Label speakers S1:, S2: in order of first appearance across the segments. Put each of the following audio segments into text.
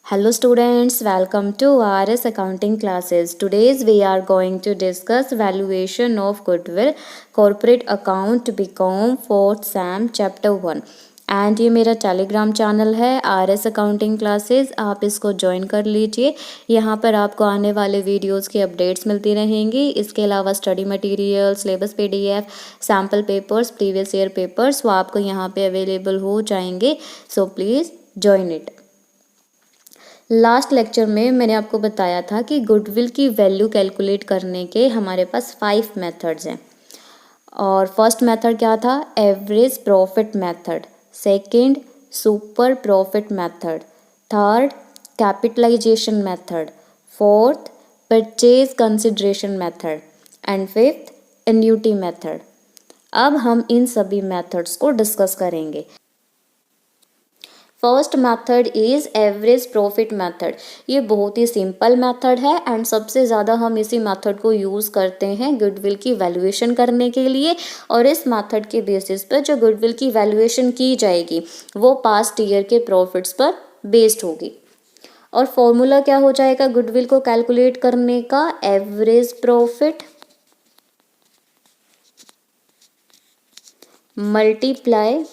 S1: Hello students, welcome to RS accounting classes. Today we are going to discuss valuation of goodwill corporate account BCom 4th Sem chapter 1 and ये मेरा Telegram channel है RS accounting classes, आप इसको join कर लीजिए। यहाँ पर आपको आने वाले वीडियोस की अपडेट्स मिलती रहेंगी। इसके अलावा study material, syllabus PDF, sample papers, previous year papers वो आपको यहाँ पे अवेलेबल हो जाएंगे। So please join it. Last lecture में मैंने आपको बताया था कि गुडविल की वैल्यू कैलकुलेट करने के हमारे पास 5 मेथड्स हैं। और फर्स्ट मेथड क्या था? Average profit method. Second, super profit method. Third, capitalization method. Fourth, purchase consideration method. And fifth, annuity method. अब हम इन सभी मेथड्स को डिस्कस करेंगे। First method is average profit method. ये बहुत ही सिंपल मेथड है एंड सबसे ज़्यादा हम इसी मेथड को यूज़ करते हैं गुडविल की वैल्यूएशन करने के लिए। और इस मेथड के बेसिस पर जो गुडविल की वैल्यूएशन की जाएगी वो पास्ट ईयर के प्रॉफिट्स पर बेस्ड होगी। और फॉर्मूला क्या हो जाएगा गुडविल को कैलकुलेट करने का? Average profit multiply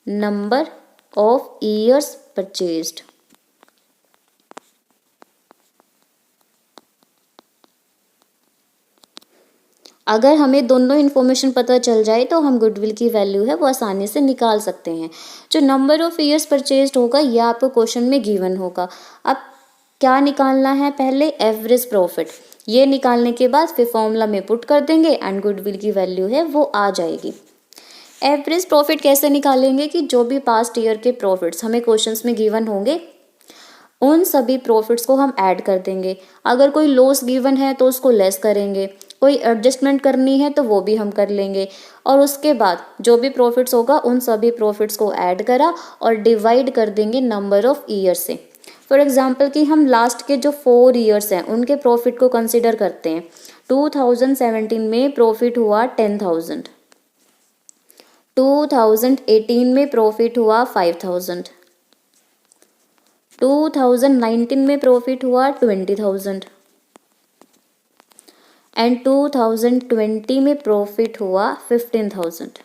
S1: number of years purchased. अगर हमें दोनों इन्फॉर्मेशन पता चल जाए तो हम गुडविल की वैल्यू है वो आसानी से निकाल सकते हैं। जो नंबर ऑफ ईयर्स परचेज्ड होगा यह आपको क्वेश्चन में गिवन होगा। अब क्या निकालना है? पहले एवरेज प्रॉफिट। ये निकालने के बाद फिर फॉर्मूला में पुट कर देंगे एंड गुडविल की वैल्यू है वो आ जाएगी। एवरेज प्रॉफिट कैसे निकालेंगे कि जो भी पास्ट ईयर के प्रॉफिट्स हमें क्वेश्चंस में गिवन होंगे उन सभी प्रॉफिट्स को हम ऐड कर देंगे। अगर कोई लॉस गिवन है तो उसको लेस करेंगे, कोई एडजस्टमेंट करनी है तो वो भी हम कर लेंगे। और उसके बाद जो भी प्रॉफिट्स होगा उन सभी प्रॉफिट्स को ऐड करा और डिवाइड कर देंगे नंबर ऑफ ईयर से। फॉर एग्जाम्पल कि हम लास्ट के जो 4 ईयर्स हैं उनके प्रॉफिट को कंसिडर करते हैं। 2017 में प्रॉफिट हुआ 10,000, 2018 में प्रॉफिट हुआ 5,000, 2019 में प्रॉफिट हुआ 20,000 एंड 2020 में प्रॉफिट हुआ 15,000।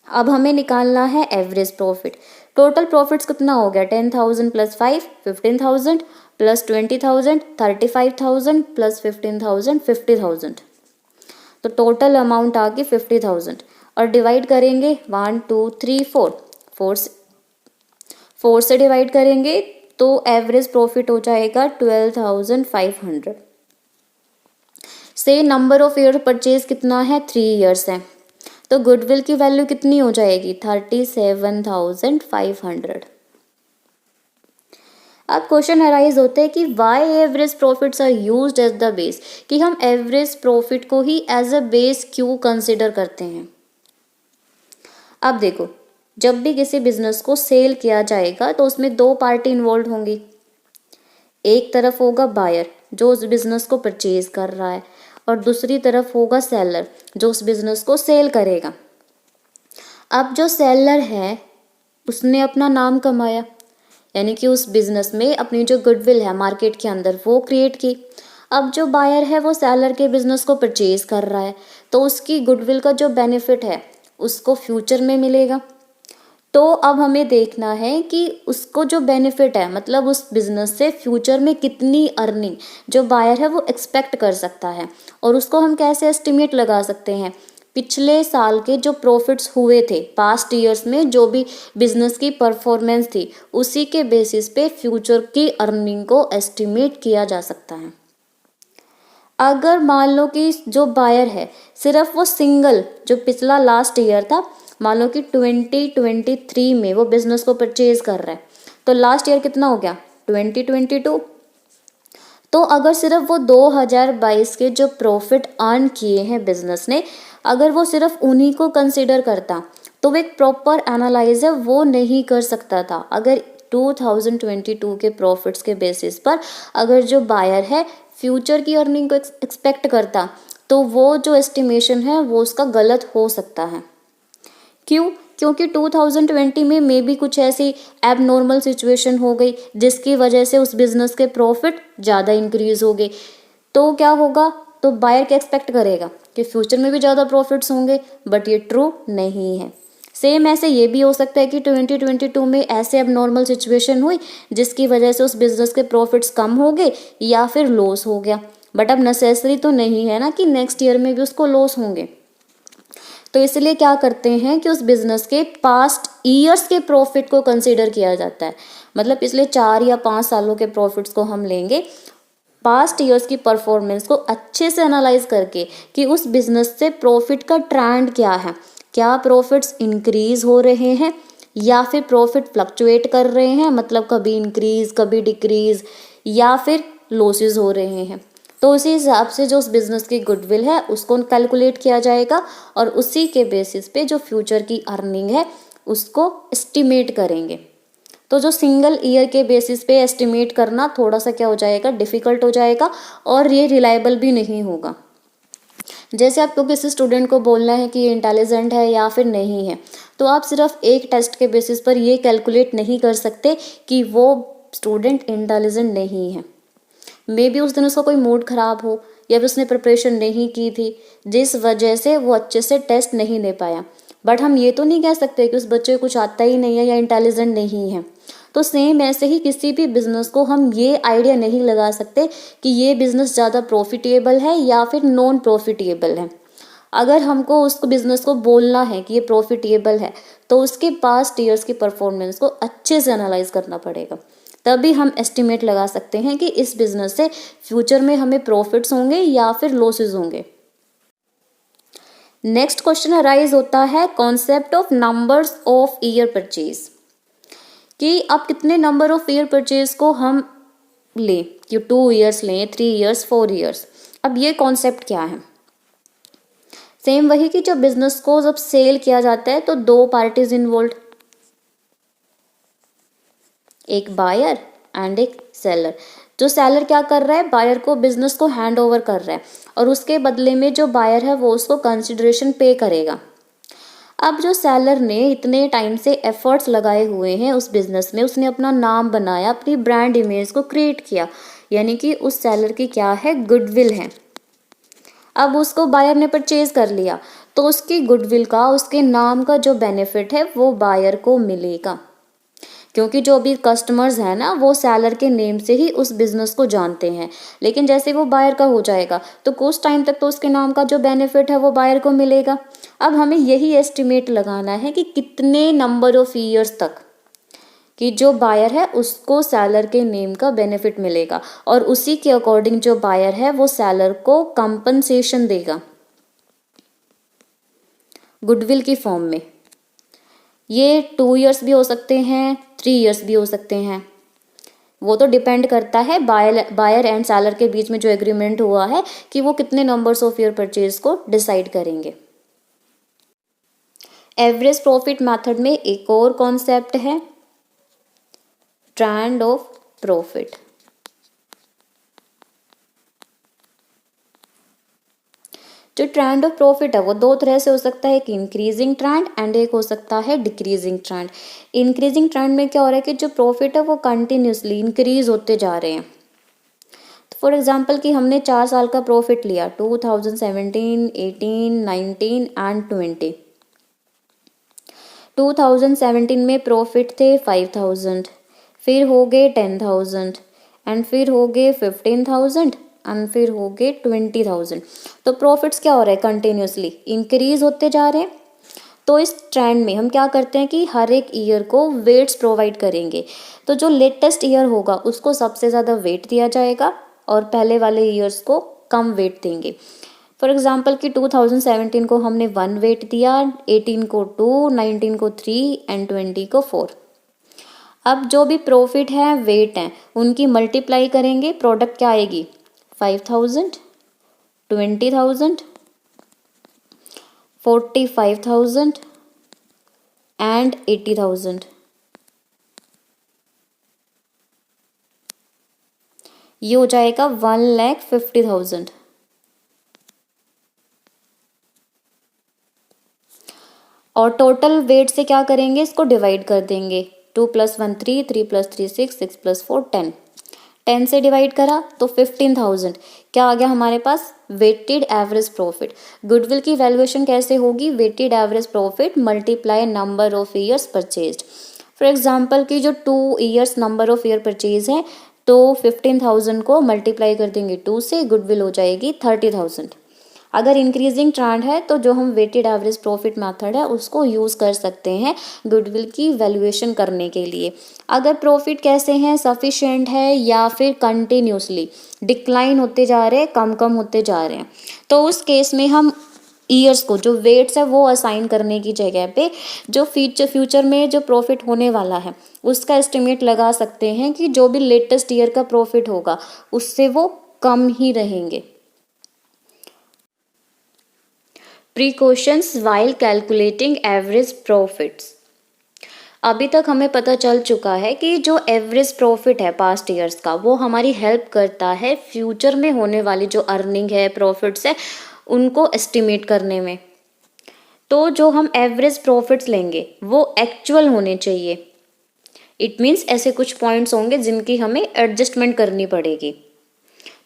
S1: अब हमें निकालना है एवरेज प्रॉफिट। टोटल प्रॉफिट्स कितना हो गया? 10,000 प्लस 5 15,000 प्लस 20,000 35,000 प्लस 15,000 50,000। तो टोटल अमाउंट आ गई 50,000 और डिवाइड करेंगे 1 2 3 4 4 से डिवाइड करेंगे तो एवरेज प्रॉफिट हो जाएगा 12,500। से नंबर ऑफ ईयर परचेज कितना है? 3 ईयर्स है। तो गुडविल की वैल्यू कितनी हो जाएगी? 37,500। अब क्वेश्चन अराइज होते हैं कि why average profits are used as the base, कि हम एवरेज प्रॉफिट को ही एज अ बेस क्यों कंसिडर करते हैं। अब देखो, जब भी किसी बिजनेस को सेल किया जाएगा तो उसमें 2 पार्टी इन्वॉल्व होंगी। एक तरफ होगा बायर जो उस बिजनेस को परचेज कर रहा है और दूसरी तरफ होगा सेलर जो उस बिजनेस को सेल करेगा। अब जो सेलर है उसने अपना नाम कमाया, यानी कि उस बिजनेस में अपनी जो गुडविल है मार्केट के अंदर वो क्रिएट की। अब जो बायर है वो सेलर के बिजनेस को परचेज कर रहा है तो उसकी गुडविल का जो बेनिफिट है उसको फ्यूचर में मिलेगा। तो अब हमें देखना है कि उसको जो बेनिफिट है मतलब उस बिजनेस से फ्यूचर में कितनी अर्निंग जो बायर है वो एक्सपेक्ट कर सकता है। और उसको हम कैसे एस्टिमेट लगा सकते हैं? पिछले साल के जो प्रॉफिट्स हुए थे पास्ट ईयर्स में, जो भी बिजनेस की परफॉर्मेंस थी उसी के बेसिस पे फ्यूचर की अर्निंग को एस्टिमेट किया जा सकता है। अगर मान लो कि जो बायर है सिर्फ वो सिंगल जो पिछला लास्ट ईयर था, मान लो कि 2023 में वो बिजनेस को परचेज कर रहा है तो लास्ट ईयर कितना हो गया? 2022। तो अगर सिर्फ वो 2022 के जो प्रॉफिट अर्न किए हैं बिजनेस ने, अगर वो सिर्फ उन्हीं को कंसिडर करता तो वो एक प्रॉपर एनालाइज है वो नहीं कर सकता था। अगर 2022 के प्रॉफिट्स के बेसिस पर अगर जो बायर है फ्यूचर की अर्निंग को एक्सपेक्ट करता तो वो जो एस्टिमेशन है वो उसका गलत हो सकता है। क्यों? क्योंकि 2020 में मे बी कुछ ऐसी एबनॉर्मल सिचुएशन हो गई जिसकी वजह से उस बिजनेस के प्रॉफिट ज़्यादा इंक्रीज हो गए। तो क्या होगा, तो बायर क्या एक्सपेक्ट करेगा कि फ्यूचर में भी ज़्यादा प्रॉफिट्स होंगे, बट ये ट्रू नहीं है। सेम ऐसे ये भी हो सकता है कि 2022 में ऐसे एबनॉर्मल सिचुएशन हुई जिसकी वजह से उस बिजनेस के प्रॉफिट्स कम हो गए या फिर लॉस हो गया, बट अब नेसेसरी तो नहीं है ना कि नेक्स्ट ईयर में भी उसको लॉस होंगे। तो इसलिए क्या करते हैं कि उस बिजनेस के पास्ट ईयर्स के प्रॉफिट को कंसीडर किया जाता है। मतलब पिछले 4 या 5 सालों के प्रॉफिट्स को हम लेंगे, पास्ट ईयर्स की परफॉर्मेंस को अच्छे से एनालाइज करके कि उस बिजनेस से प्रॉफिट का ट्रेंड क्या है, क्या प्रॉफिट्स इंक्रीज हो रहे हैं या फिर प्रॉफिट फ्लक्चुएट कर रहे हैं, मतलब कभी इंक्रीज कभी डिक्रीज, या फिर लॉसेस हो रहे हैं। तो उसी हिसाब से जो उस बिजनेस की गुडविल है उसको कैलकुलेट किया जाएगा और उसी के बेसिस पे जो फ्यूचर की अर्निंग है उसको एस्टिमेट करेंगे। तो जो सिंगल ईयर के बेसिस पे एस्टिमेट करना थोड़ा सा क्या हो जाएगा, डिफिकल्ट हो जाएगा और ये रिलायबल भी नहीं होगा। जैसे आपको किसी स्टूडेंट को बोलना है कि ये इंटेलिजेंट है या फिर नहीं है, तो आप सिर्फ एक टेस्ट के बेसिस पर ये कैलकुलेट नहीं कर सकते कि वो स्टूडेंट इंटेलिजेंट नहीं है। मे बी उस दिन उसका कोई मूड खराब हो या फिर उसने प्रिपरेशन नहीं की थी जिस वजह से वो अच्छे से टेस्ट नहीं दे पाया, बट हम ये तो नहीं कह सकते कि उस बच्चे को कुछ आता ही नहीं है या इंटेलिजेंट नहीं है। तो सेम ऐसे ही किसी भी बिजनेस को हम ये आइडिया नहीं लगा सकते कि ये बिजनेस ज़्यादा प्रॉफिटेबल है या फिर नॉन प्रॉफिटेबल है। अगर हमको उसको बिजनेस को बोलना है कि ये प्रॉफिटेबल है तो उसके पास्ट ईयर्स की परफॉर्मेंस को अच्छे से एनालाइज करना पड़ेगा, तभी हम एस्टिमेट लगा सकते हैं कि इस बिजनेस से फ्यूचर में हमें प्रॉफिट्स होंगे या फिर लॉसेस होंगे। नेक्स्ट क्वेश्चन अराइज होता है concept of numbers of year purchase, कि अब कितने नंबर ऑफ ईयर परचेज को हम लें, कि 2 ईयर्स लें, 3 ईयर्स, 4 ईयर्स। अब ये कॉन्सेप्ट क्या है, सेम वही कि जब बिजनेस को जब सेल किया जाता है तो 2 पार्टीज इन्वॉल्व, एक बायर एंड एक सेलर। जो सेलर क्या कर रहा है, बायर को बिजनेस को हैंड ओवर कर रहा है और उसके बदले में जो बायर है वो उसको कंसिडरेशन पे करेगा। अब जो सेलर ने इतने टाइम से एफर्ट्स लगाए हुए हैं उस बिजनेस में, उसने अपना नाम बनाया, अपनी ब्रांड इमेज को क्रिएट किया, यानी कि उस सेलर की क्या है, गुडविल है। अब उसको बायर ने परचेज कर लिया तो उसकी गुडविल का, उसके नाम का जो बेनिफिट है वो बायर को मिलेगा, क्योंकि जो भी कस्टमर्स हैं ना वो सेलर के नेम से ही उस बिजनेस को जानते हैं। लेकिन जैसे वो बायर का हो जाएगा तो कुछ टाइम तक तो उसके नाम का जो बेनिफिट है वो बायर को मिलेगा। अब हमें यही एस्टिमेट लगाना है कि कितने नंबर ऑफ ईयर्स तक कि जो बायर है उसको सेलर के नेम का बेनिफिट मिलेगा और उसी के अकॉर्डिंग जो बायर है वो सेलर को कंपनसेशन देगा गुडविल की फॉर्म में। ये 2 ईयर्स भी हो सकते हैं, 3 ईयर्स भी हो सकते हैं, वो तो डिपेंड करता है बायर एंड सेलर के बीच में जो एग्रीमेंट हुआ है कि वो कितने नंबर्स ऑफ ईयर परचेज को डिसाइड करेंगे। एवरेज प्रॉफिट मेथड में एक और कॉन्सेप्ट है ट्रेंड ऑफ प्रॉफिट। जो ट्रेंड ऑफ प्रॉफिट है वो 2 तरह से हो सकता है, एक इंक्रीजिंग ट्रेंड एंड एक हो सकता है डिक्रीजिंग ट्रेंड। इंक्रीजिंग ट्रेंड में क्या हो रहा है कि जो प्रॉफिट है वो कंटिन्यूसली इंक्रीज होते जा रहे हैं। तो फॉर एग्जांपल कि हमने 4 साल का प्रॉफिट लिया 2017, 18, 19 एंड 20। 2017 में प्रॉफिट थे 5000, फिर हो गए 10,000 एंड फिर हो गए 15,000 एंड फिर हो गए 20,000। तो प्रॉफिट्स क्या हो रहे हैं, कंटिन्यूसली इंक्रीज होते जा रहे हैं। तो इस ट्रेंड में हम क्या करते हैं कि हर एक ईयर को वेट्स प्रोवाइड करेंगे। तो जो लेटेस्ट ईयर होगा उसको सबसे ज़्यादा वेट दिया जाएगा और पहले वाले ईयर्स को कम वेट देंगे। फॉर एग्जाम्पल कि 2017 को हमने 1 वेट दिया, 18 को 2, 19 को 3 एंड 20 को 4। अब जो भी प्रॉफिट है वेट हैं उनकी मल्टीप्लाई करेंगे, प्रोडक्ट क्या आएगी 5,000, 20,000, 45,000 एंड 80,000। ये हो जाएगा 1,50,000। और टोटल वेट से क्या करेंगे, इसको डिवाइड कर देंगे। 2 + 1 3, 3 + 3 6, 6 + 4 10। 10 से डिवाइड करा तो 15,000 क्या आ गया हमारे पास, वेटेड एवरेज प्रॉफिट। गुडविल की वैल्यूएशन कैसे होगी, weighted average profit multiply number of years purchased. For example की जो 2 years number of year purchase है, तो 15,000 को मल्टीप्लाई कर देंगे 2 से, गुडविल हो जाएगी 30,000। अगर इंक्रीजिंग ट्रेंड है तो जो हम वेटेड एवरेज प्रॉफिट मेथड है उसको यूज़ कर सकते हैं गुडविल की वैल्यूएशन करने के लिए। अगर प्रॉफिट कैसे हैं, सफिशिएंट है या फिर कंटिन्यूसली डिक्लाइन होते जा रहे हैं, कम कम होते जा रहे हैं, तो उस केस में हम ईयर्स को जो वेट्स है वो असाइन करने की जगह पे जो फ्यूचर में जो प्रॉफिट होने वाला है उसका एस्टिमेट लगा सकते हैं कि जो भी लेटेस्ट ईयर का प्रॉफिट होगा उससे वो कम ही रहेंगे। Precautions while calculating average profits. अभी तक हमें पता चल चुका है कि जो एवरेज प्रॉफिट है पास्ट ईयर्स का वो हमारी हेल्प करता है फ्यूचर में होने वाली जो अर्निंग है, प्रॉफिट्स है, उनको एस्टिमेट करने में। तो जो हम एवरेज प्रॉफिट्स लेंगे वो एक्चुअल होने चाहिए। इट मीन्स ऐसे कुछ पॉइंट्स होंगे जिनकी हमें एडजस्टमेंट करनी पड़ेगी।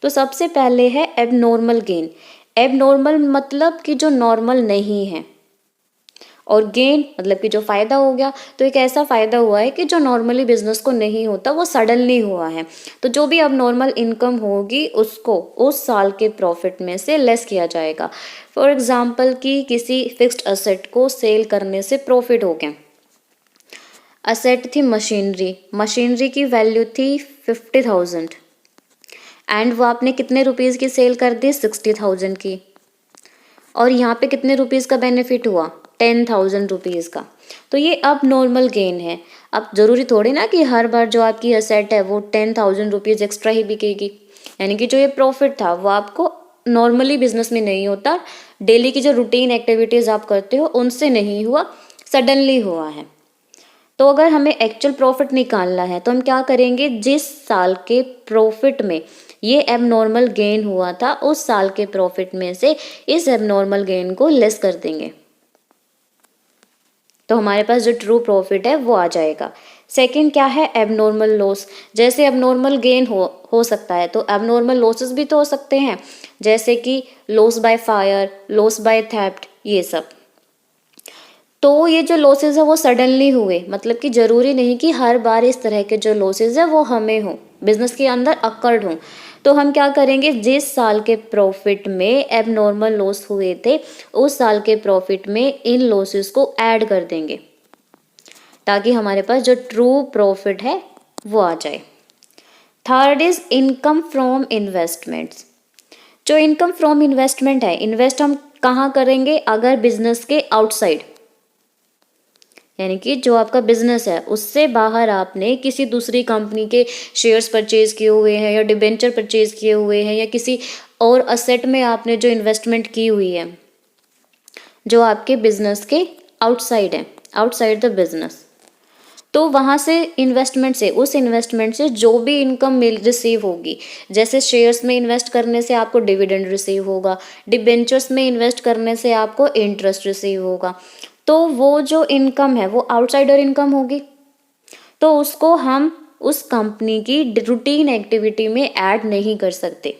S1: तो सबसे पहले है एबनॉर्मल गेन। एबनॉर्मल मतलब कि जो नॉर्मल नहीं है, और गेन मतलब कि जो फ़ायदा हो गया, तो एक ऐसा फ़ायदा हुआ है कि जो नॉर्मली बिजनेस को नहीं होता वो सडनली हुआ है। तो जो भी अब नॉर्मल इनकम होगी उसको उस साल के प्रॉफिट में से लेस किया जाएगा। फॉर एग्जांपल कि किसी फिक्स्ड असेट को सेल करने से प्रॉफिट हो गया। असेट थी मशीनरी, मशीनरी की वैल्यू थी 50,000 एंड वो आपने कितने रुपीज़ की सेल कर दी, 60,000 की। और यहाँ पे कितने रुपीज़ का बेनिफिट हुआ, 10,000 रुपीज़ का। तो ये अब नॉर्मल गेन है। अब ज़रूरी थोड़ी ना कि हर बार जो आपकी असेट है वो 10,000 रुपीज़ एक्स्ट्रा ही बिकेगी। यानी कि जो ये प्रॉफिट था वो आपको नॉर्मली बिजनेस में नहीं होता, डेली की जो रूटीन एक्टिविटीज़ आप करते हो उनसे नहीं हुआ, सडनली हुआ है। तो अगर हमें एक्चुअल प्रॉफिट निकालना है तो हम क्या करेंगे, जिस साल के प्रॉफिट में ये एबनॉर्मल गेन हुआ था उस साल के प्रॉफिट में से इस एबनॉर्मल गेन को लेस कर देंगे, तो हमारे पास जो ट्रू प्रॉफिट है वो आ जाएगा। सेकंड क्या है, एबनॉर्मल लॉस। जैसे एबनॉर्मल गेन हो सकता है तो एबनॉर्मल लॉसेस भी तो हो सकते हैं, जैसे कि loss by fire, loss by theft, ये सब। तो ये जो लॉसेस है वो सडनली हुए, मतलब कि ज़रूरी नहीं कि हर बार इस तरह के जो लॉसेस है वो हमें हो, बिजनेस के अंदर अकर्ड हों। तो हम क्या करेंगे, जिस साल के प्रॉफिट में एबनॉर्मल लॉस हुए थे उस साल के प्रॉफिट में इन लॉसेस को ऐड कर देंगे ताकि हमारे पास जो ट्रू प्रॉफिट है वो आ जाए। Third is income from investments. जो इनकम फ्रॉम इन्वेस्टमेंट है, इन्वेस्ट हम कहाँ करेंगे, अगर बिजनेस के आउटसाइड, यानी कि जो आपका बिजनेस है उससे बाहर आपने किसी दूसरी कंपनी के शेयर्स परचेज किए हुए हैं या डिबेंचर परचेज किए हुए हैं या किसी और असेट में आपने जो इन्वेस्टमेंट की हुई है जो आपके बिजनेस के आउटसाइड है, आउटसाइड द बिजनेस, तो वहाँ से इन्वेस्टमेंट से, उस इन्वेस्टमेंट से जो भी इनकम रिसीव होगी, जैसे शेयर्स में इन्वेस्ट करने से आपको डिविडेंड रिसीव होगा, डिबेंचर्स में इन्वेस्ट करने से आपको इंटरेस्ट रिसीव होगा, तो वो जो इनकम है वो आउटसाइडर इनकम होगी। तो उसको हम उस कंपनी की रूटीन एक्टिविटी में ऐड नहीं कर सकते।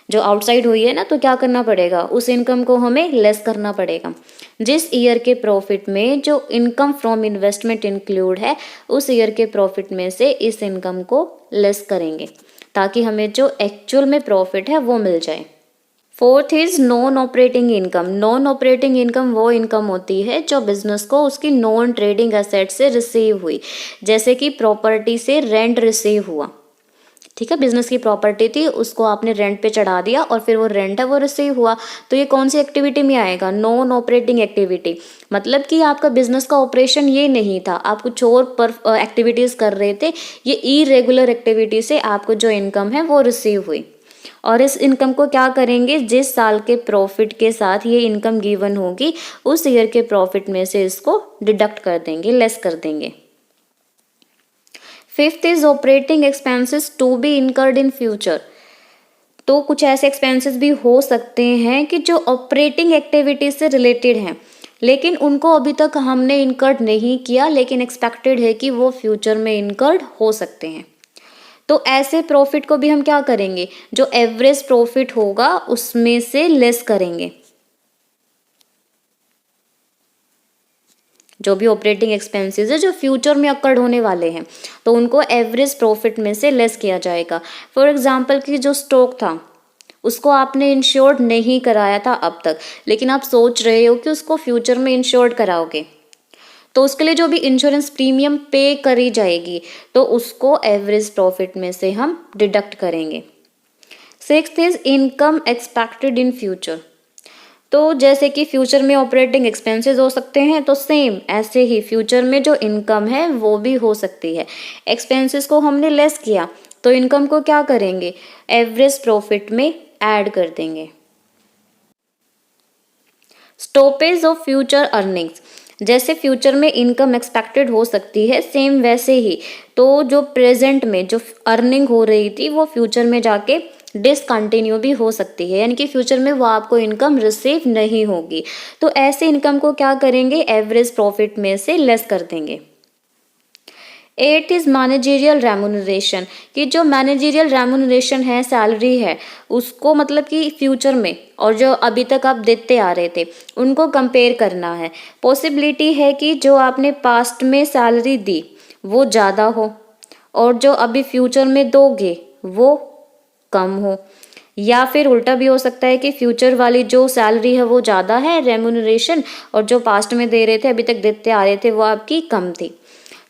S1: जो आउटसाइड हुई है ना, तो क्या करना पड़ेगा, उस इनकम को हमें लेस करना पड़ेगा। जिस ईयर के प्रॉफिट में जो इनकम फ्रॉम इन्वेस्टमेंट इंक्लूड है उस ईयर के प्रॉफिट में से इस इनकम को लेस करेंगे ताकि हमें जो एक्चुअल में प्रॉफिट है वो मिल जाए। Fourth is non operating income. Non operating income वो इनकम होती है जो बिजनेस को उसकी नॉन ट्रेडिंग एसेट से रिसीव हुई, जैसे कि प्रॉपर्टी से रेंट रिसीव हुआ। ठीक है, बिजनेस की प्रॉपर्टी थी, उसको आपने रेंट पे चढ़ा दिया और फिर वो रेंट है वो रिसीव हुआ, तो ये कौन सी एक्टिविटी में आएगा, नॉन ऑपरेटिंग एक्टिविटी। मतलब कि आपका बिजनेस का ऑपरेशन ये नहीं था, आप कुछ और एक्टिविटीज कर रहे थे, ये इरेगुलर एक्टिविटी से आपको जो इनकम है वो रिसीव हुई। और इस इनकम को क्या करेंगे, जिस साल के प्रॉफिट के साथ ये इनकम गिवन होगी उस ईयर के प्रॉफिट में से इसको डिडक्ट कर देंगे, लेस कर देंगे। Fifth is operating expenses to be incurred in future. तो कुछ ऐसे एक्सपेंसेस भी हो सकते हैं कि जो ऑपरेटिंग एक्टिविटीज से रिलेटेड हैं, लेकिन उनको अभी तक हमने इनकर्ड नहीं किया, लेकिन एक्सपेक्टेड है कि वो फ्यूचर में इनकर्ड हो सकते हैं। तो ऐसे प्रॉफिट को भी हम क्या करेंगे, जो एवरेज प्रॉफिट होगा उसमें से लेस करेंगे। जो भी ऑपरेटिंग एक्सपेंसेस है जो फ्यूचर में अकर्ड होने वाले हैं, तो उनको एवरेज प्रॉफिट में से लेस किया जाएगा। फॉर एग्जांपल कि जो स्टॉक था उसको आपने इंश्योर्ड नहीं कराया था अब तक, लेकिन आप सोच रहे हो कि उसको फ्यूचर में इंश्योर्ड कराओगे, तो उसके लिए जो भी इंश्योरेंस प्रीमियम पे करी जाएगी तो उसको एवरेज प्रॉफिट में से हम डिडक्ट करेंगे। Sixth is income expected in future. तो जैसे कि फ्यूचर में ऑपरेटिंग एक्सपेंसेस हो सकते हैं, तो सेम ऐसे ही फ्यूचर में जो इनकम है वो भी हो सकती है। एक्सपेंसेस को हमने लेस किया तो इनकम को क्या करेंगे, एवरेज प्रॉफिट में ऐड कर देंगे। स्टॉपेज ऑफ फ्यूचर अर्निंग्स, जैसे फ्यूचर में इनकम एक्सपेक्टेड हो सकती है, सेम वैसे ही तो जो प्रेजेंट में जो अर्निंग हो रही थी वो फ्यूचर में जाके डिसकंटिन्यू भी हो सकती है, यानी कि फ्यूचर में वो आपको इनकम रिसीव नहीं होगी। तो ऐसे इनकम को क्या करेंगे, एवरेज प्रॉफिट में से लेस कर देंगे। एट इज मैनेजरियल रेम्यूनरेशन, कि जो मैनेजरियल रेम्यूनरेशन है, सैलरी है, उसको मतलब कि फ्यूचर में और जो अभी तक आप देते आ रहे थे उनको कंपेयर करना है। पॉसिबिलिटी है कि जो आपने पास्ट में सैलरी दी वो ज़्यादा हो और जो अभी फ्यूचर में दोगे वो कम हो, या फिर उल्टा भी हो सकता है कि फ्यूचर वाली जो सैलरी है वो ज़्यादा है रेम्यूनरेशन, और जो पास्ट में दे रहे थे अभी तक देते आ रहे थे वो आपकी कम थी।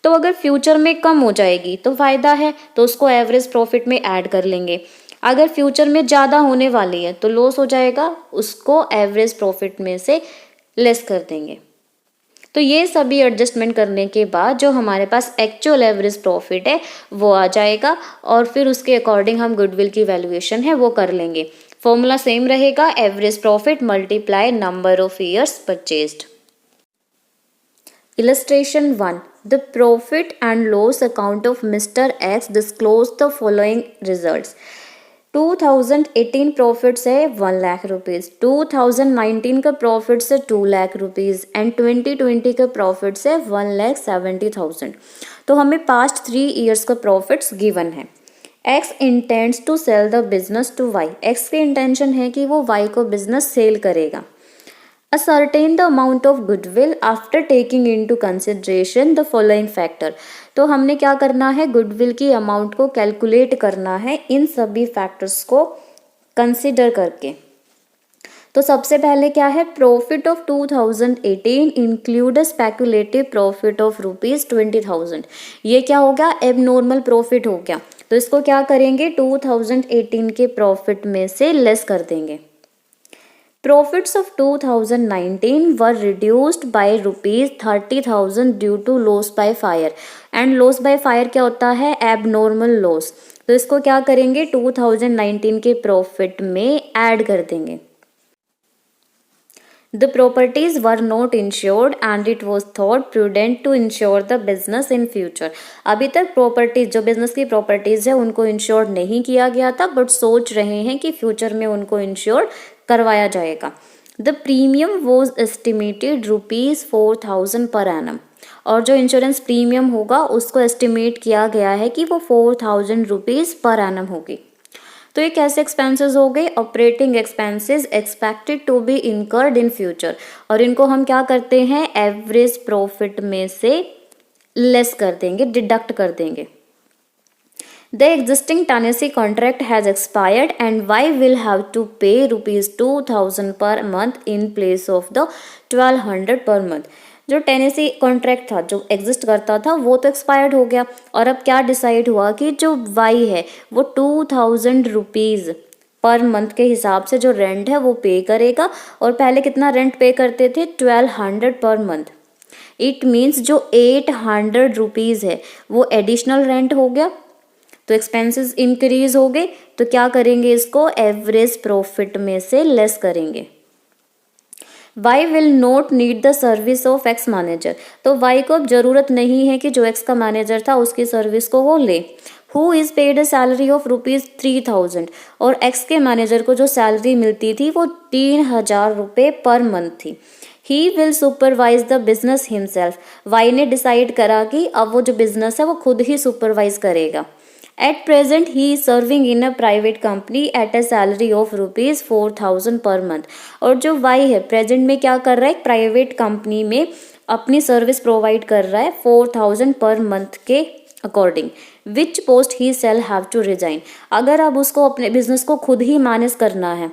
S1: तो अगर फ्यूचर में कम हो जाएगी तो फायदा है, तो उसको एवरेज प्रॉफिट में ऐड कर लेंगे। अगर फ्यूचर में ज़्यादा होने वाली है तो लॉस हो जाएगा, उसको एवरेज प्रॉफिट में से लेस कर देंगे। तो ये सभी एडजस्टमेंट करने के बाद जो हमारे पास एक्चुअल एवरेज प्रॉफिट है वो आ जाएगा, और फिर उसके अकॉर्डिंग हम गुडविल की वैल्यूएशन है वो कर लेंगे। फॉर्मूला सेम रहेगा, average profit multiply number of years purchased. Illustration 1. The profit and loss account of Mr. X disclose the following results. 2018 profits है 1 लाख रुपीज़, 2019 का प्रॉफिट्स है 2 लाख रुपीज़ एंड 2020 का प्रॉफिट्स है 1,70,000। तो हमें पास्ट 3 ईयर्स का प्रॉफिट्स गिवन है। X intends to sell the business to Y, X की इंटेंशन है कि वो Y को बिजनेस सेल करेगा। Ascertain the amount of goodwill after taking into consideration the following factor। तो हमने क्या करना है, गुडविल की अमाउंट को कैलकुलेट करना है इन सभी फैक्टर्स को कंसिडर करके। तो सबसे पहले क्या है, profit of 2018 include speculative profit of ₹20,000। ये क्या हो गया, एबनॉर्मल प्रॉफिट हो गया, तो इसको क्या करेंगे 2018 के प्रॉफिट में से लेस कर देंगे। Profits of 2019 were reduced by ₹30,000 due to loss by fire, and loss by fire क्या होता है, abnormal loss। तो इसको क्या करेंगे 2019 के प्रॉफिट में ऐड कर देंगे। The properties were not insured and it was thought prudent to insure the business in future। अभी तक प्रॉपर्टीज, जो बिजनेस की प्रॉपर्टीज है उनको इंश्योर नहीं किया गया था, बट सोच रहे हैं कि फ्यूचर में उनको इंश्योर करवाया जाएगा। The premium was estimated ₹4,000 per annum, और जो इंश्योरेंस प्रीमियम होगा उसको एस्टिमेट किया गया है कि वो ₹4,000 पर एनम होगी। तो ये कैसे एक्सपेंसेस हो गए, operating expenses expected to be incurred in future, और इनको हम क्या करते हैं एवरेज प्रॉफिट में से लेस कर देंगे, डिडक्ट कर देंगे। The existing tenancy contract has expired and Y will have to pay ₹2,000 per month in place of the 1,200 per month। जो टेनेसी कॉन्ट्रैक्ट था जो एग्जिस्ट करता था वो तो एक्सपायर्ड हो गया, और अब क्या डिसाइड हुआ कि जो Y है वो ₹2,000 पर मंथ के हिसाब से जो रेंट है वो पे करेगा, और पहले कितना रेंट पे करते थे 1,200 पर मंथ। इट मीन्स जो ₹800 है वो एडिशनल रेंट हो गया, तो एक्सपेंसेस इंक्रीज हो गए, तो क्या करेंगे इसको एवरेज प्रॉफिट में से लेस करेंगे। Y will not need the service of X manager, तो Y को अब जरूरत नहीं है कि जो X का मैनेजर था उसकी सर्विस को वो ले। Who is paid a salary of ₹3,000, और X के मैनेजर को जो सैलरी मिलती थी वो ₹3,000 पर मंथ थी। He will supervise the business himself. Y ने डिसाइड करा कि अब वो जो बिजनेस है वो खुद ही सुपरवाइज करेगा। At present he is serving in a private company at a salary of ₹4,000 per month. और जो वाई है प्रेजेंट में क्या कर रहा है, प्राइवेट कंपनी में अपनी सर्विस प्रोवाइड कर रहा है 4,000 पर मंथ के according. Which post he shall have to resign. अगर अब उसको अपने बिजनेस को खुद ही मैनेज करना है,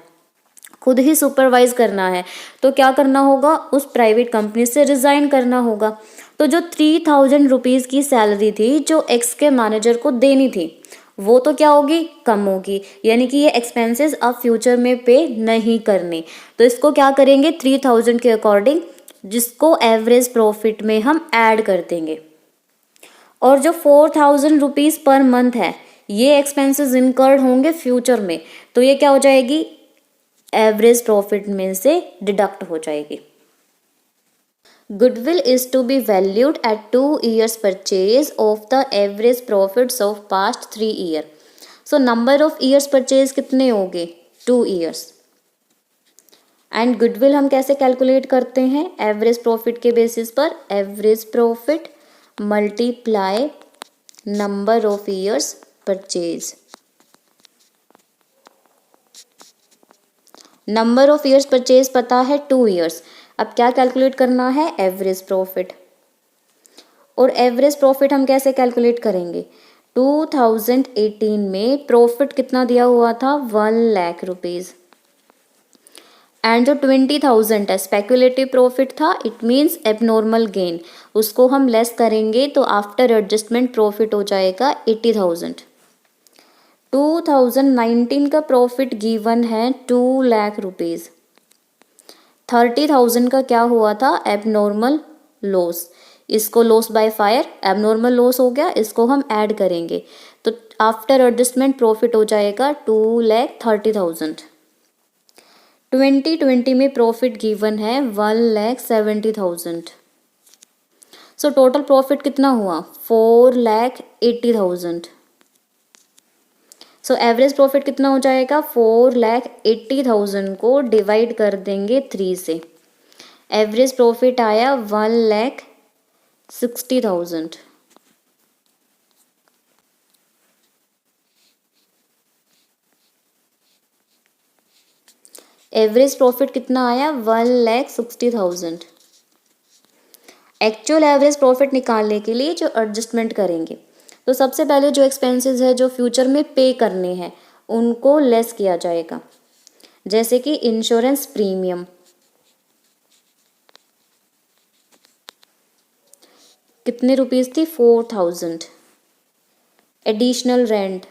S1: खुद ही सुपरवाइज करना है, तो क्या करना होगा, उस प्राइवेट कंपनी से रिजाइन करना होगा। तो जो 3,000 रुपीज़ की सैलरी थी जो एक्स के मैनेजर को देनी थी, वो तो क्या होगी, कम होगी। यानी कि ये एक्सपेंसेस अब फ्यूचर में पे नहीं करने। तो इसको क्या करेंगे, 3,000 के अकॉर्डिंग, जिसको एवरेज प्रॉफिट में हम ऐड कर देंगे। और जो 4,000 रुपीज़ पर मंथ है, ये एक्सपेंसेस इनकर्ड होंगे फ्यूचर में, तो ये क्या हो जाएगी, एवरेज प्रॉफिट में से डिडक्ट हो जाएगी। Goodwill is to be valued at 2 years purchase of the average profits of past 3 year। So number of years purchase कितने होंगे, 2 years। एंड गुडविल हम कैसे कैलकुलेट करते हैं, एवरेज प्रॉफिट के बेसिस पर, average profit multiply number of years purchase. Number of years purchase पता है 2 years। अब क्या कैलकुलेट करना है, एवरेज प्रॉफिट। और एवरेज प्रॉफिट हम कैसे कैलकुलेट करेंगे, 2018 में प्रॉफिट कितना दिया हुआ था, 1 लाख रुपीज़। एंड जो 20,000 है स्पेकुलेटिव प्रॉफिट था, इट मीन्स एबनॉर्मल गेन, उसको हम लेस करेंगे तो आफ्टर एडजस्टमेंट प्रॉफिट हो जाएगा 80,000। 2019 का प्रॉफिट गिवन है 2 लाख रुपीज़। 30,000 का क्या हुआ था, एबनॉर्मल लॉस। इसको loss by fire, abnormal loss हो गया, इसको हम ऐड करेंगे तो आफ्टर एडजस्टमेंट प्रॉफिट हो जाएगा 2,30,000। 2020 में प्रॉफिट गिवन है 1,70,000। सो टोटल प्रॉफिट कितना हुआ, 4,80,000। सो एवरेज प्रॉफिट कितना हो जाएगा, 4,80,000 को डिवाइड कर देंगे 3 से, एवरेज प्रॉफिट आया 1,60,000। एवरेज प्रॉफिट कितना आया, 1,60,000। एक्चुअल एवरेज प्रॉफिट निकालने के लिए जो एडजस्टमेंट करेंगे, तो सबसे पहले जो एक्सपेंसेस है जो फ्यूचर में पे करने हैं उनको लेस किया जाएगा। जैसे कि इंश्योरेंस प्रीमियम कितने रुपीस थी, 4,000। एडिशनल रेंट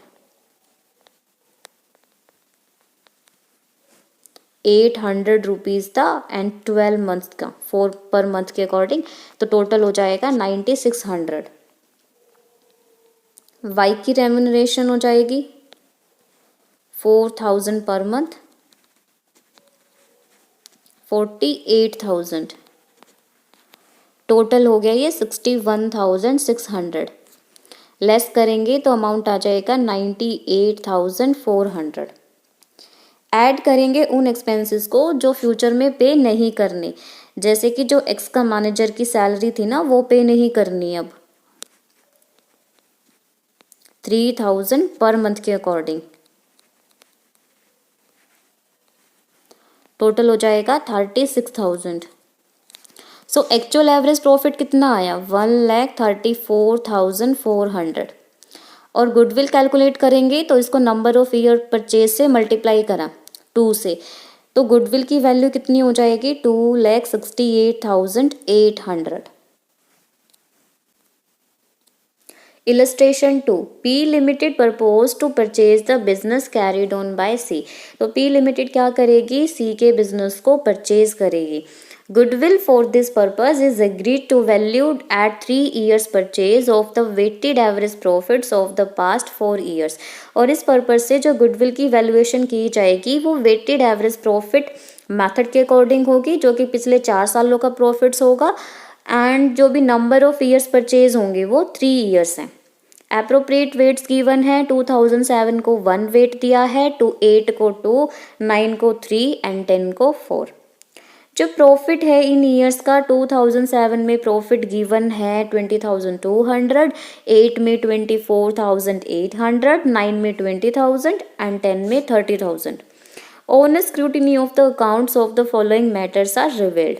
S1: 800 रुपीज़ था एंड 12 मंथ का, 4 पर मंथ के अकॉर्डिंग, तो टोटल हो जाएगा 9,600। वाई की रेम्यूनरेशन हो जाएगी 4,000 पर मंथ, 48,000। टोटल हो गया ये 61,600। लेस करेंगे तो अमाउंट आ जाएगा 98,400। ऐड करेंगे उन एक्सपेंसेस को जो फ्यूचर में पे नहीं करने, जैसे कि जो एक्स का मैनेजर की सैलरी थी ना वो पे नहीं करनी अब, 3,000 पर मंथ के अकॉर्डिंग। टोटल हो जाएगा 36,000। सो एक्चुअल एवरेज प्रॉफिट कितना आया, 1,34,400। और गुडविल कैलकुलेट करेंगे तो इसको नंबर ऑफ ईयर परचेज से मल्टीप्लाई करा 2 से, तो गुडविल की वैल्यू कितनी हो जाएगी, 2,68,800। Illustration 2, P limited purpose to purchase the business carried on by C। तो P लिमिटेड क्या करेगी, C के बिजनेस को परचेज करेगी। Goodwill for this purpose is agreed to valued at 3 years purchase of the weighted average profits of the past 4 years। और इस purpose से जो गुडविल की वैल्यूएशन की जाएगी वो वेटेड एवरेज प्रॉफिट मेथड के अकॉर्डिंग होगी, जो कि पिछले 4 सालों का प्रॉफिट्स होगा। एंड जो भी नंबर ऑफ ईयर्स परचेज होंगे वो 3 years हैं। एप्रोप्रिएट वेट्स गिवन है, 2007 को 1 वेट दिया है, 8 को 2, 9 को 3 एंड 10 को 4। जो प्रॉफिट है इन ईयर्स का 2007 में प्रॉफिट गिवन है 20,200, 8 में 24,800, 9 में 20,000 एंड 10 में 30,000. On scrutiny of the accounts of the following matters are revealed.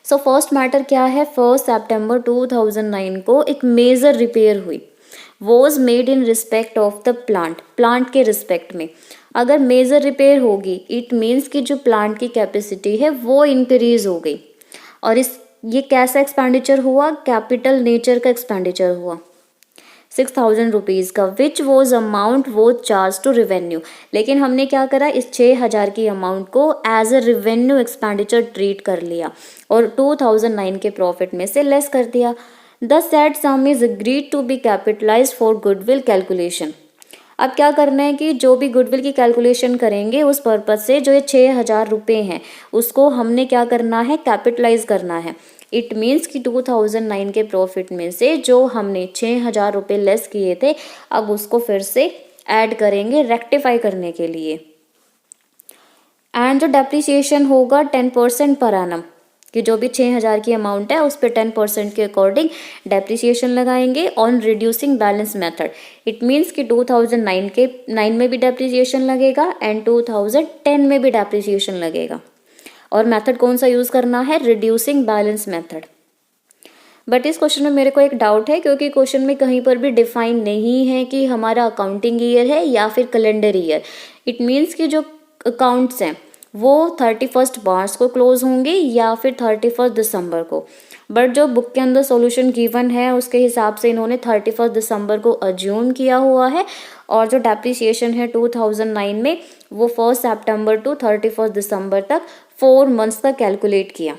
S1: So first matter क्या है, 1 सितंबर 2009 को एक मेजर रिपेयर हुई, was made in respect of the plant के रिस्पेक्ट में. अगर मेजर रिपेयर होगी इट मीन्स कि जो प्लांट की कैपेसिटी है वो इंक्रीज हो गई. और ये कैसा एक्सपेंडिचर हुआ, कैपिटल नेचर का एक्सपेंडिचर हुआ 6,000 रुपीज़ का, विच वॉज अमाउंट वो चार्ज टू रेवेन्यू. लेकिन हमने क्या करा, इस 6,000 की अमाउंट को as a revenue expenditure treat कर लिया और 2009 के प्रॉफिट में से लेस कर दिया. The said sum is agreed to be capitalized for goodwill calculation. अब क्या करना है कि जो भी गुडविल की कैलकुलेशन करेंगे उस पर्पज से जो ये 6,000 रुपये हैं उसको हमने क्या करना है, कैपिटलाइज करना है. इट मीन्स कि 2009 के प्रॉफिट में से जो हमने 6,000 रुपये लेस किए थे अब उसको फिर से ऐड करेंगे रेक्टिफाई करने के लिए. एंड जो डेप्रिसिएशन होगा 10% पर एनम, कि जो भी 6,000 की अमाउंट है उस पर 10% के अकॉर्डिंग डेप्रिसिएशन लगाएंगे on reducing balance method. It means कि 2009 में भी डेप्रिसिएशन लगेगा एंड 2010 में भी डेप्रिसिएशन लगेगा. और मेथड कौन सा यूज़ करना है, रिड्यूसिंग बैलेंस मेथड. बट इस क्वेश्चन में मेरे को एक डाउट है क्योंकि क्वेश्चन में कहीं पर भी डिफाइन नहीं है कि हमारा अकाउंटिंग ईयर है या फिर कैलेंडर ईयर. इट मीन्स कि जो अकाउंट्स हैं वो 31 मार्च को क्लोज होंगे या फिर 31 दिसंबर को. बट जो बुक के अंदर सॉल्यूशन गिवन है उसके हिसाब से इन्होंने 31 दिसंबर को अज्यूम किया हुआ है और जो डेप्रिसिएशन है 2009 में वो 1 सितंबर टू 31 दिसंबर तक 4 मंथ्स तक कैलकुलेट किया.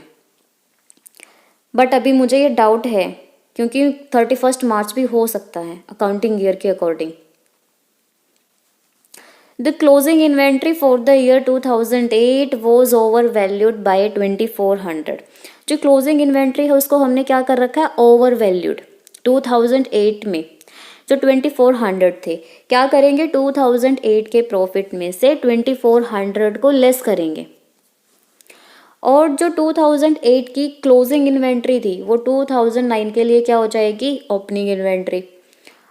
S1: बट अभी मुझे ये डाउट है क्योंकि 31 मार्च भी हो सकता है अकाउंटिंग ईयर के according. The closing inventory for the year 2008 was overvalued by 2,400. जो क्लोजिंग इन्वेंट्री है उसको हमने क्या कर रखा है, ओवर वैल्यूड. 2008 में जो 2,400 थे क्या करेंगे, 2008 के प्रॉफिट में से 2,400 को लेस करेंगे. और जो 2008 की क्लोजिंग इन्वेंट्री थी वो 2009 के लिए क्या हो जाएगी, ओपनिंग इन्वेंट्री.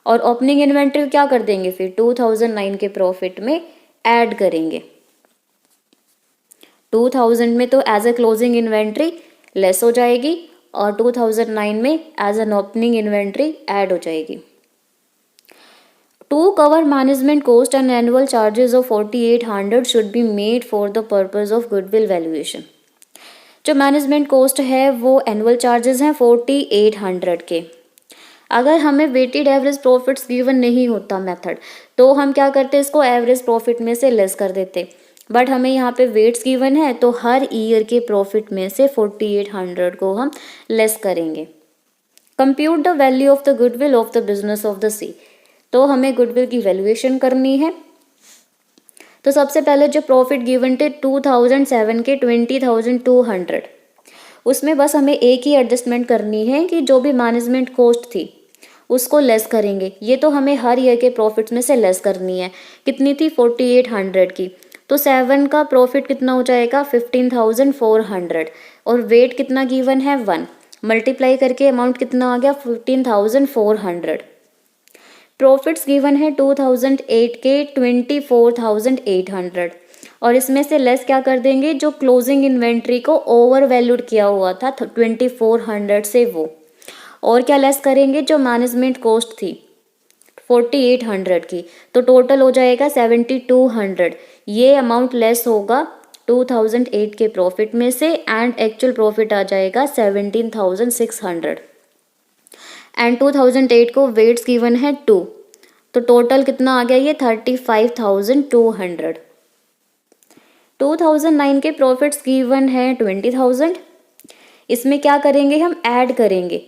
S1: और ओपनिंग इन्वेंट्री क्या कर देंगे फिर 2009 के प्रॉफिट में ऐड करेंगे. 2000 में तो as a closing inventory less हो जाएगी और 2009 में as an opening inventory add हो जाएगी. To cover management cost and annual charges of 4,800 should be made for the purpose of goodwill valuation. जो मैनेजमेंट कॉस्ट है वो एनुअल चार्जेस हैं 4,800 के. अगर हमें वेटेड एवरेज प्रॉफिट्स गिवन नहीं होता मेथड तो हम क्या करते, इसको एवरेज प्रॉफिट में से लेस कर देते. बट हमें यहाँ पे वेट्स गिवन है तो हर ईयर के प्रॉफिट में से 4,800 को हम लेस करेंगे. Compute the value of the goodwill of the business of the C. तो हमें गुडविल की वैल्यूएशन करनी है. तो सबसे पहले जो प्रॉफिट गिवन थे 2007 के 20,200 उसमें बस हमें एक ही एडजस्टमेंट करनी है कि जो भी मैनेजमेंट कॉस्ट थी उसको लेस करेंगे. ये तो हमें हर ईयर के प्रॉफिट्स में से लेस करनी है. कितनी थी 4,800 की, तो 7 का प्रॉफिट कितना हो जाएगा 15,400 और वेट कितना गिवन है 1, मल्टीप्लाई करके अमाउंट कितना आ गया 15,400. प्रॉफिट्स गिवन है 2008 के 24,800 और इसमें से लेस क्या कर देंगे, जो क्लोजिंग इन्वेंट्री को ओवर वैल्यूड किया हुआ था 2,400 से वो, और क्या लेस करेंगे जो मैनेजमेंट कॉस्ट थी 4,800 की, तो टोटल हो जाएगा 7,200. ये अमाउंट लेस होगा 2008 के प्रॉफिट में से एंड एक्चुअल प्रॉफिट आ जाएगा 17,600. एंड 2008 को वेट्स गिवन है 2, तो टोटल कितना आ गया ये 35,200. 2009 के प्रॉफिट्स गिवन है 20,000. इसमें क्या करेंगे, हम ऐड करेंगे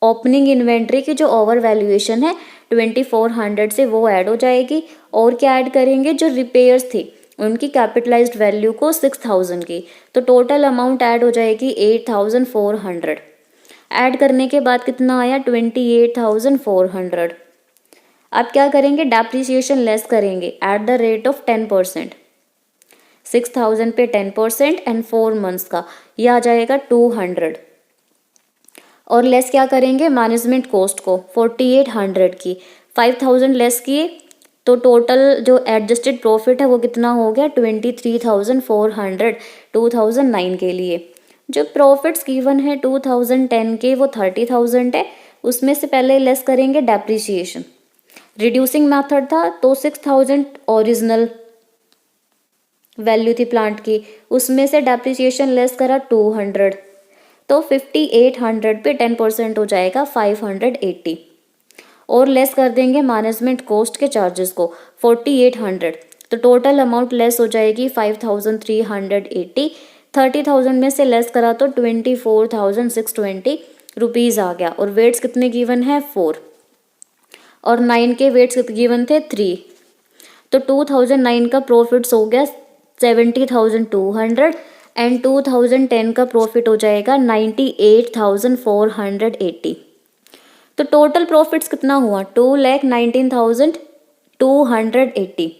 S1: ओपनिंग इन्वेंट्री की जो ओवर वैल्यूएशन है 2,400 से वो ऐड हो जाएगी. और क्या ऐड करेंगे, जो रिपेयर्स थी उनकी कैपिटलाइज्ड वैल्यू को 6,000 की, तो टोटल अमाउंट ऐड हो जाएगी 8,400. ऐड करने के बाद कितना आया 28,400. अब क्या करेंगे, डेप्रिसिएशन लेस करेंगे एट द रेट ऑफ 10%. 6,000 पे 10% एंड 4 मंथ्स का, ये आ जाएगा 200। और लेस क्या करेंगे मैनेजमेंट कॉस्ट को 4800 की, 5000 लेस किए तो टोटल जो एडजस्टेड प्रॉफिट है वो कितना हो गया 23,400 2009 के लिए। जो प्रॉफिट्स गिवन है 2010 के वो 30,000 है, उसमें से पहले लेस करेंगे डेप्रिसिएशन। रिड्यूसिंग मेथड था तो 6,000 ओरिजिनल वैल्यू थी प्लांट की, उसमें से डेप्रिसिएशन लेस करा 200 तो 5800 पे 10% हो जाएगा 580। और लेस कर देंगे मैनेजमेंट कॉस्ट के चार्जेस को 4800, तो टोटल अमाउंट लेस हो जाएगी 5380। 30,000 में से लेस करा तो 24,620 रुपीज़ आ गया। और वेट्स कितने गिवन है 4 और 9 के वेट्स कितने गिवन थे 3, तो 2009 का प्रॉफिट्स हो गया 70,200 एंड 2010 का प्रॉफिट हो जाएगा 98,480। तो टोटल प्रॉफिट्स कितना हुआ 2,19,280।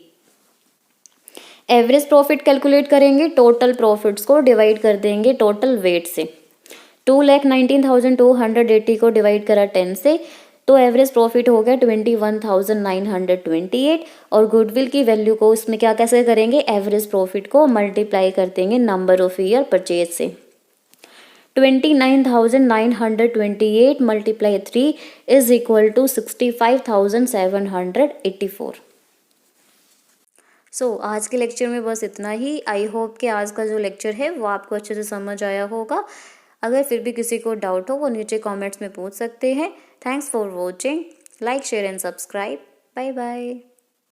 S1: एवरेज प्रॉफिट कैलकुलेट करेंगे, टोटल प्रॉफिट्स को डिवाइड कर देंगे टोटल वेट से। 2,19,280 को डिवाइड करा 10 से तो एवरेज प्रॉफिट हो गया 21,928। और गुडविल की वैल्यू को इसमें क्या कैसे करेंगे, एवरेज प्रॉफिट को मल्टीप्लाई कर देंगे नंबर ऑफ ईयर परचेज से। 29,928 मल्टीप्लाई 3 इज इक्वल टू 65,784। सो आज के लेक्चर में बस इतना ही। आई होप कि आज का जो लेक्चर है वो आपको अच्छे से समझ आया होगा। अगर फिर भी किसी को डाउट हो वो नीचे कमेंट्स में पूछ सकते हैं। Thanks for watching, like share and subscribe, bye bye.